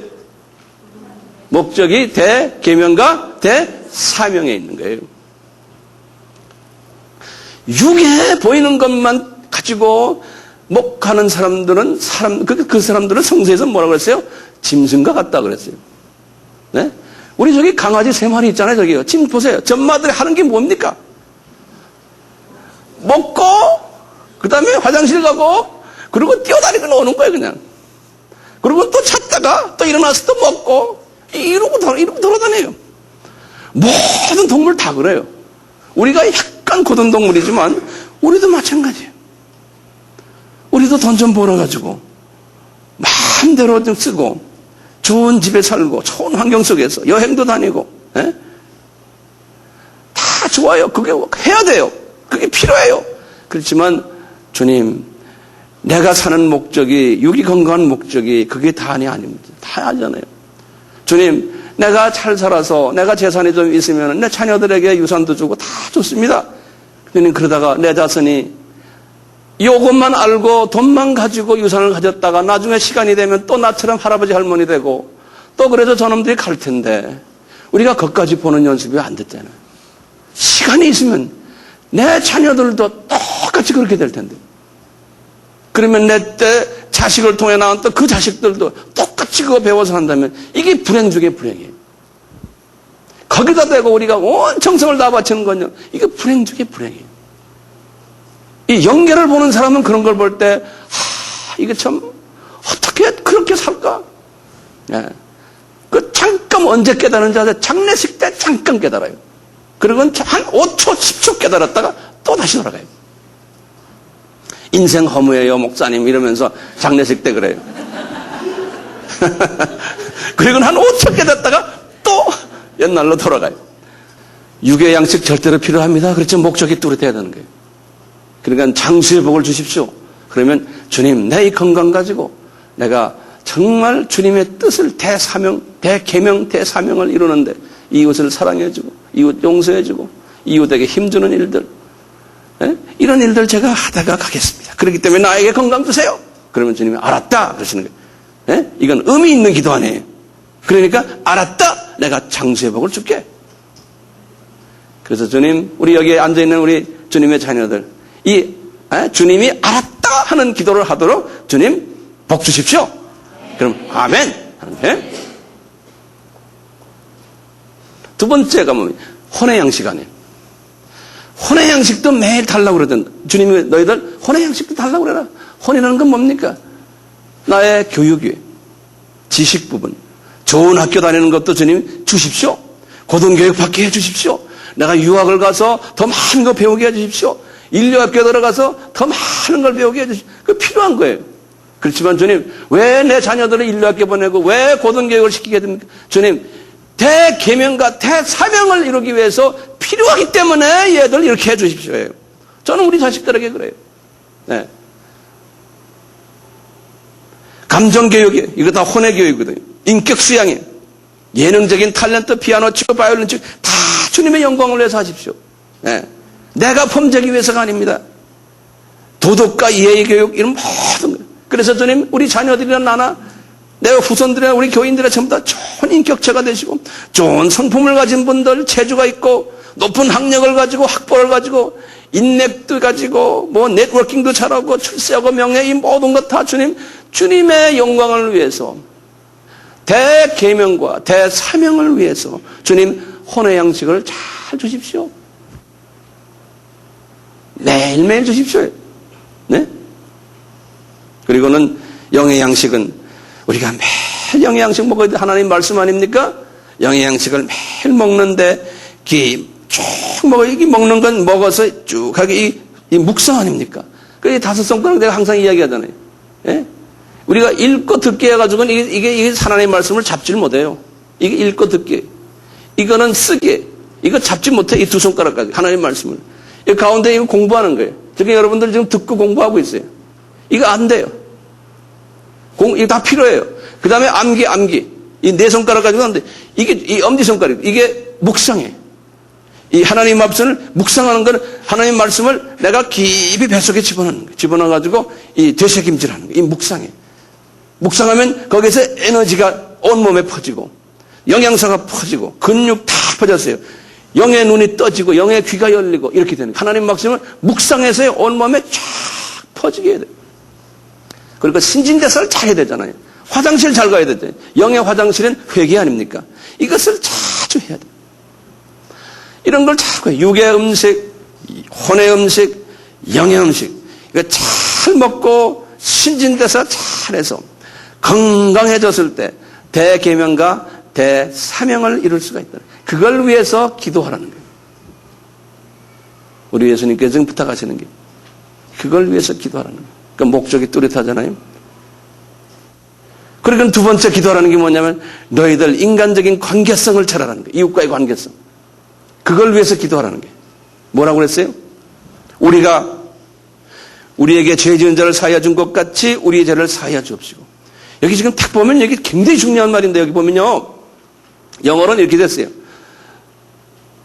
S1: 목적이 대계명과 대사명에 있는 거예요. 육에 보이는 것만 가지고 목하는 사람들은 그 사람들은 성서에서 뭐라고 그랬어요? 짐승과 같다 그랬어요. 네? 우리 저기 강아지 3마리 있잖아요. 저기요. 지금 보세요. 전마들이 하는 게 뭡니까? 먹고, 그 다음에 화장실 가고, 그리고 뛰어다니고 노는 거예요, 그냥. 그리고 또 찾다가 또 일어나서 또 먹고, 이러고 돌아다녀요. 모든 동물 다 그래요. 우리가 약간 고든 동물이지만, 우리도 마찬가지예요. 우리도 돈 좀 벌어가지고, 마음대로 좀 쓰고, 좋은 집에 살고, 좋은 환경 속에서 여행도 다니고, 예? 다 좋아요. 그게 해야 돼요. 그게 필요해요. 그렇지만, 주님, 내가 사는 목적이, 육이 건강한 목적이 그게 다는 아닙니다. 다 알잖아요. 주님, 내가 잘 살아서 내가 재산이 좀 있으면 내 자녀들에게 유산도 주고 다 좋습니다. 주님, 그러다가 내 자손이 요것만 알고 돈만 가지고 유산을 가졌다가 나중에 시간이 되면 또 나처럼 할아버지 할머니 되고 또 그래서 저놈들이 갈 텐데 우리가 그것까지 보는 연습이 안 됐잖아요. 시간이 있으면 내 자녀들도 똑같이 그렇게 될 텐데 그러면 내 때 자식을 통해 나온 또 그 자식들도 똑같이 그거 배워서 한다면 이게 불행 중에 불행이에요. 거기다 대고 우리가 온 정성을 다 바치는 건요. 이게 불행 중에 불행이에요. 이 영계를 보는 사람은 그런 걸 볼 때, 이게 참, 어떻게 그렇게 살까? 예. 그 잠깐 언제 깨달은지 아세요? 장례식 때 잠깐 깨달아요. 그리고 한 5초, 10초 깨달았다가 또 다시 돌아가요. 인생 허무해요, 목사님. 이러면서 장례식 때 그래요. 그리고 한 5초 깨닫다가 또 옛날로 돌아가요. 육의 양식 절대로 필요합니다. 그렇죠. 목적이 뚜렷해야 되는 거예요. 그러니까 장수의 복을 주십시오. 그러면 주님, 내 이 건강 가지고 내가 정말 주님의 뜻을 대사명, 대계명, 대사명을 이루는데 이웃을 사랑해주고 이웃 용서해주고 이웃에게 힘주는 일들 이런 일들 제가 하다가 가겠습니다. 그렇기 때문에 나에게 건강 주세요. 그러면 주님이 알았다 그러시는 거예요. 이건 의미 있는 기도 아니에요. 그러니까 알았다. 내가 장수의 복을 줄게. 그래서 주님, 우리 여기에 앉아있는 우리 주님의 자녀들, 주님이 알았다 하는 기도를 하도록 주님 복 주십시오. 그럼 아멘. 두 번째가 뭡니까? 혼의 양식 아니에요. 혼의 양식도 매일 달라고 그러던 주님이 너희들 혼의 양식도 달라고 그래라. 혼이라는 건 뭡니까? 나의 교육이, 지식 부분, 좋은 학교 다니는 것도 주님 주십시오. 고등교육 받게 해주십시오. 내가 유학을 가서 더 많은 거 배우게 해주십시오. 인류학교 들어가서 더 많은 걸 배우게 해주십시오. 그게 필요한 거예요. 그렇지만 주님, 왜 내 자녀들을 인류학교 보내고 왜 고등교육을 시키게 됩니까? 주님, 대계명과 대사명을 이루기 위해서 필요하기 때문에 얘들 이렇게 해주십시오. 저는 우리 자식들에게 그래요. 네. 감정교육이에요. 이거 다 혼의 교육이거든요. 인격수양이에요. 예능적인 탤런트, 피아노 치고 바이올린 치고 다 주님의 영광을 위해서 하십시오. 네. 내가 범죄하기 위해서가 아닙니다. 도덕과 예의교육 이런 모든 거. 그래서 주님, 우리 자녀들이나 나나 내가 후손들이나 우리 교인들이 전부 다 좋은 인격체가 되시고 좋은 성품을 가진 분들, 재주가 있고 높은 학력을 가지고 학벌을 가지고 인맥도 가지고 뭐 네트워킹도 잘하고 출세하고 명예 이 모든 것 다 주님의 영광을 위해서 대계명과 대사명을 위해서 주님 혼의 양식을 잘 주십시오. 매일매일 주십시오. 네? 그리고는 영의 양식은 우리가 매일 영의 양식 먹어야 돼. 하나님 말씀 아닙니까? 영의 양식을 매일 먹는데 쭉 먹어. 이게 먹는 건 먹어서 쭉 하게 이 묵상 아닙니까? 그 다섯 손가락 내가 항상 이야기하잖아요. 예? 우리가 읽고 듣기 해가지고는 이게 하나님의 말씀을 잡지를 못해요. 이게 읽고 듣기. 이거는 쓰기. 이거 잡지 못해. 이 두 손가락까지. 하나님의 말씀을. 이 가운데 이거 공부하는 거예요. 지금 여러분들 지금 듣고 공부하고 있어요. 이거 안 돼요. 이거 다 필요해요. 그 다음에 암기. 이 네 손가락 가지고 하는데 이게 이 엄지손가락. 이게 묵상해. 이 하나님 말씀을 묵상하는 건 하나님 말씀을 내가 깊이 뱃속에 집어넣는 거예요. 집어넣어가지고 이 되새김질하는 거예요. 이 묵상해. 묵상하면 거기서 에너지가 온몸에 퍼지고 영양소가 퍼지고 근육 다 퍼졌어요. 영의 눈이 떠지고 영의 귀가 열리고 이렇게 되는 거예요. 하나님 말씀을 묵상해서 온몸에 쫙 퍼지게 해야 돼요. 그러니까 신진대사를 잘 해야 되잖아요. 화장실 잘 가야 되잖아요. 영의 화장실은 회개 아닙니까? 이것을 자주 해야 돼요. 이런 걸 자꾸 해요. 육의 음식, 혼의 음식, 영의 음식. 이거 잘 먹고 신진대사 잘해서 건강해졌을 때 대계명과 대사명을 이룰 수가 있다. 그걸 위해서 기도하라는 거예요. 우리 예수님께서 지금 부탁하시는 게 그걸 위해서 기도하라는 거예요. 그러니까 목적이 뚜렷하잖아요. 그리고 두 번째 기도하라는 게 뭐냐면 너희들 인간적인 관계성을 잘하라는 거예요. 이웃과의 관계성. 그걸 위해서 기도하라는 게 뭐라고 그랬어요? 우리가 우리에게 죄 지은 자를 사하여 준 것 같이 우리의 죄를 사하여 주옵시고. 여기 지금 딱 보면 여기 굉장히 중요한 말인데 여기 보면요. 영어로는 이렇게 됐어요.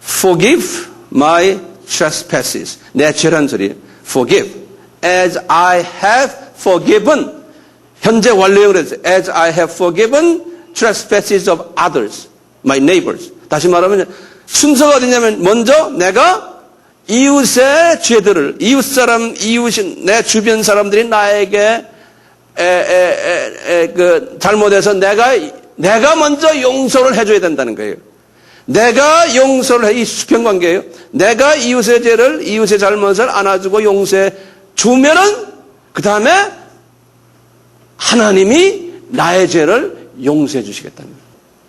S1: Forgive my trespasses. 내 죄란 소리예요. Forgive as I have forgiven. 현재 완료형으로 했어요. As I have forgiven trespasses of others, my neighbors. 다시 말하면 순서가 어디냐면 먼저 내가 이웃의 죄들을 이웃인 내 주변 사람들이 나에게 잘못해서 내가 먼저 용서를 해줘야 된다는 거예요. 내가 용서를 해. 이 수평관계예요. 내가 이웃의 죄를 이웃의 잘못을 안아주고 용서해 주면은 그 다음에 하나님이 나의 죄를 용서해 주시겠다는 거예요.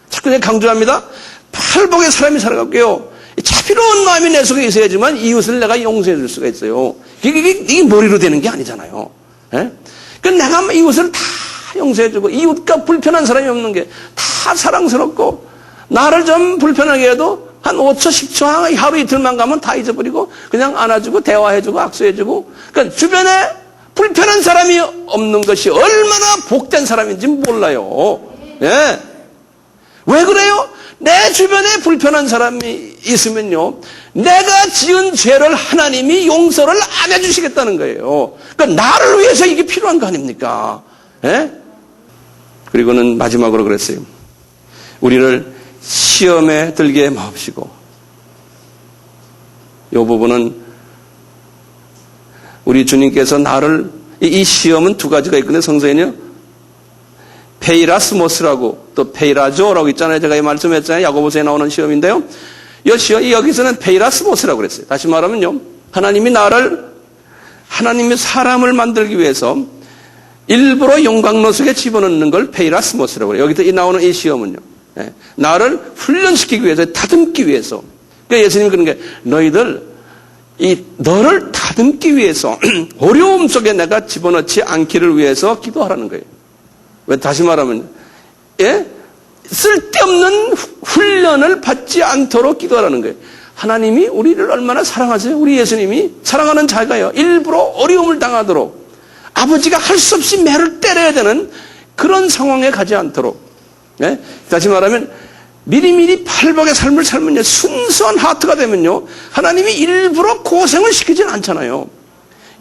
S1: 자꾸 제가 강조합니다. 팔복의 사람이 살아갈게요. 자비로운 마음이 내 속에 있어야지만 이웃을 내가 용서해 줄 수가 있어요. 이게 머리로 되는 게 아니잖아요. 예? 그러니까 내가 이웃을 다 용서해 주고 이웃과 불편한 사람이 없는 게 다 사랑스럽고 나를 좀 불편하게 해도 한 5초 10초 하루 이틀만 가면 다 잊어버리고 그냥 안아주고 대화해주고 악수해주고 그러니까 주변에 불편한 사람이 없는 것이 얼마나 복된 사람인지 몰라요. 예. 왜 그래요? 내 주변에 불편한 사람이 있으면요. 내가 지은 죄를 하나님이 용서를 안 해주시겠다는 거예요. 그러니까 나를 위해서 이게 필요한 거 아닙니까? 예? 그리고는 마지막으로 그랬어요. 우리를 시험에 들게 마옵시고. 이 부분은 우리 주님께서 나를, 이 시험은 두 가지가 있거든요. 성서에는요. 페이라스모스라고 또 페이라조라고 있잖아요. 제가 이 말씀했잖아요. 야고보서에 나오는 시험인데요. 이 시험, 여기서는 페이라스모스라고 그랬어요. 다시 말하면요. 하나님이 사람을 만들기 위해서 일부러 용광로 속에 집어넣는 걸 페이라스모스라고 그래요. 여기서 나오는 이 시험은요. 나를 훈련시키기 위해서, 다듬기 위해서. 그러니까 예수님이 그런 게 너를 다듬기 위해서 어려움 속에 내가 집어넣지 않기를 위해서 기도하라는 거예요. 왜 다시 말하면 쓸데없는 훈련을 받지 않도록 기도하라는 거예요. 하나님이 우리를 얼마나 사랑하세요? 우리 예수님이 사랑하는 자가요. 일부러 어려움을 당하도록 아버지가 할 수 없이 매를 때려야 되는 그런 상황에 가지 않도록. 다시 말하면 미리미리 팔복의 삶을 살면요. 순수한 하트가 되면요. 하나님이 일부러 고생을 시키진 않잖아요.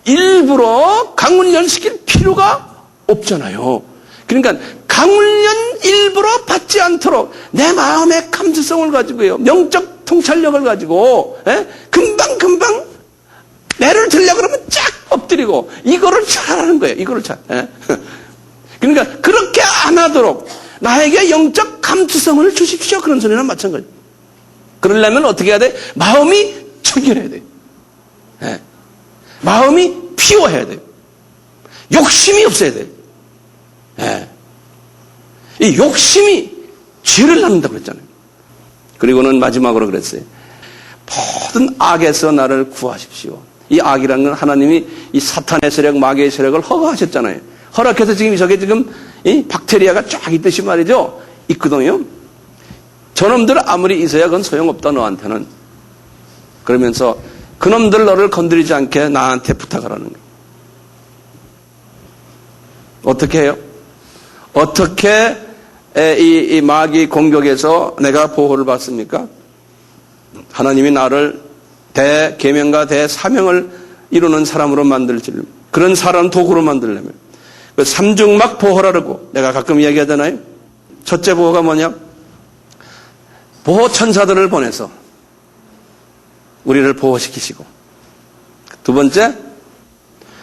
S1: 일부러 강훈련시킬 필요가 없잖아요. 그러니까 강훈련 일부러 받지 않도록 내 마음의 감수성을 가지고요. 영적 통찰력을 가지고 금방 매를 들려고 그러면 쫙 엎드리고 이거를 잘하는 거예요. 이거를 잘. 그러니까 그렇게 안 하도록 나에게 영적 감수성을 주십시오. 그런 소리랑 마찬가지. 그러려면 어떻게 해야 돼? 마음이 청결해야 돼. 마음이 피워야 돼요. 욕심이 없어야 돼요. 이 욕심이 죄를 낳는다고 그랬잖아요. 그리고는 마지막으로 그랬어요. 모든 악에서 나를 구하십시오. 이 악이라는 건 하나님이 이 사탄의 세력, 마귀의 세력을 허가하셨잖아요. 허락해서 지금 이 박테리아가 쫙 있듯이 말이죠. 있거든요. 저놈들 아무리 있어야 그건 소용없다 너한테는. 그러면서 그놈들 너를 건드리지 않게 나한테 부탁하라는 거예요. 어떻게 해요? 어떻게 이 마귀 공격에서 내가 보호를 받습니까? 하나님이 나를 대계명과 대사명을 이루는 사람으로 만들지를 그런 사람 도구로 만들려면 그 삼중막 보호라고 내가 가끔 이야기하잖아요. 첫째 보호가 뭐냐? 보호 천사들을 보내서 우리를 보호시키시고, 두 번째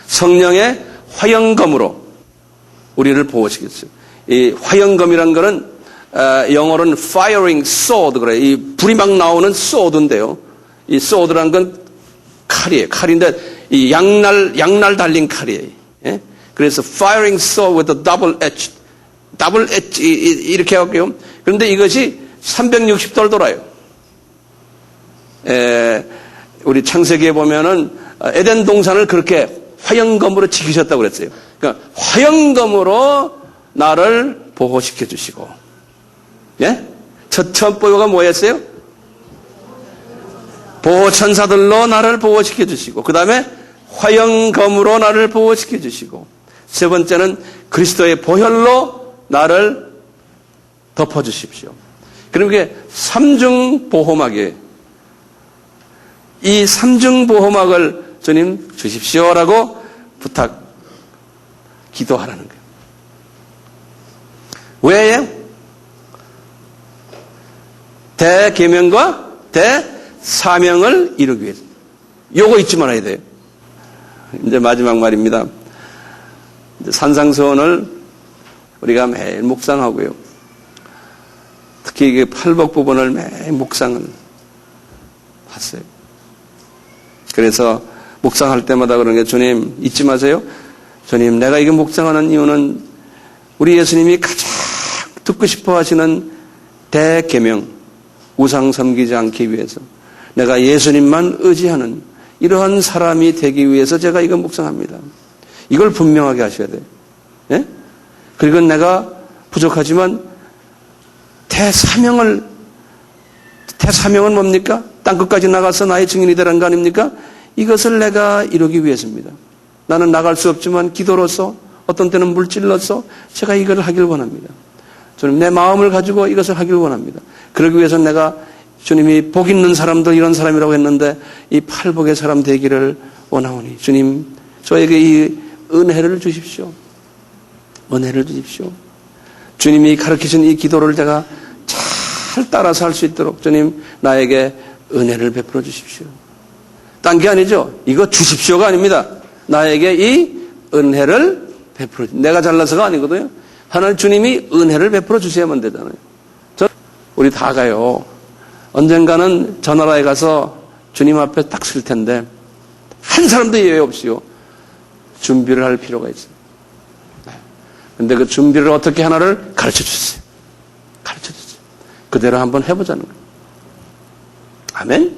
S1: 성령의 화영검으로 우리를 보호시켰어요. 이 화영검이라는 거는 영어로는 firing sword 그래요. 이 불이 막 나오는 sword인데요. 이 sword라는 건 칼이에요. 칼인데 이 양날 달린 칼이에요. 예? 그래서 firing sword with a double edge 이렇게 할게요. 그런데 이것이 360도를 돌아요. 우리 창세기에 보면은 에덴 동산을 그렇게 화영검으로 지키셨다고 그랬어요. 그러니까 화영검으로 나를 보호시켜 주시고, 첫 보호가 뭐였어요? 보호천사들로 나를 보호시켜 주시고, 그 다음에 화영검으로 나를 보호시켜 주시고, 세 번째는 그리스도의 보혈로 나를 덮어 주십시오. 그럼 이게 삼중 보호막이에요. 이 삼중 보호막을 주님 주십시오라고 기도하라는 거예요. 왜요? 대계명과 대사명을 이루기 위해서. 요거 잊지 말아야 돼요. 이제 마지막 말입니다. 이제 산상수훈을 우리가 매일 묵상하고요. 특히 그 팔복 부분을 매일 묵상을 했어요. 그래서 묵상할 때마다 그런 게 주님 잊지 마세요. 주님 내가 이거 묵상하는 이유는 우리 예수님이 가장 듣고 싶어 하시는 대계명, 우상 섬기지 않기 위해서 내가 예수님만 의지하는 이러한 사람이 되기 위해서 제가 이거 묵상합니다. 이걸 분명하게 하셔야 돼요. 예? 그리고 내가 부족하지만 대사명은 뭡니까? 땅끝까지 나가서 나의 증인이 되라는 거 아닙니까? 이것을 내가 이루기 위해서입니다. 나는 나갈 수 없지만 기도로서 어떤 때는 물질로서 제가 이걸 하길 원합니다. 저는 내 마음을 가지고 이것을 하길 원합니다. 그러기 위해서 내가 주님이 복 있는 사람들 이런 사람이라고 했는데 이 팔복의 사람 되기를 원하오니 주님 저에게 이 은혜를 주십시오. 은혜를 주십시오. 주님이 가르치신 이 기도를 제가 잘 따라서 할 수 있도록 주님 나에게 은혜를 베풀어 주십시오. 딴 게 아니죠. 이거 주십시오가 아닙니다. 나에게 이 은혜를 베풀어 주십시오. 내가 잘나서가 아니거든요. 하나님 주님이 은혜를 베풀어 주셔야만 되잖아요. 우리 다 가요. 언젠가는 저 나라에 가서 주님 앞에 딱 설 텐데 한 사람도 예외 없이요. 준비를 할 필요가 있어요. 근데 그 준비를 어떻게 하나를 가르쳐 주세요. 가르쳐 주세요. 그대로 한번 해보자는 거예요. 아멘?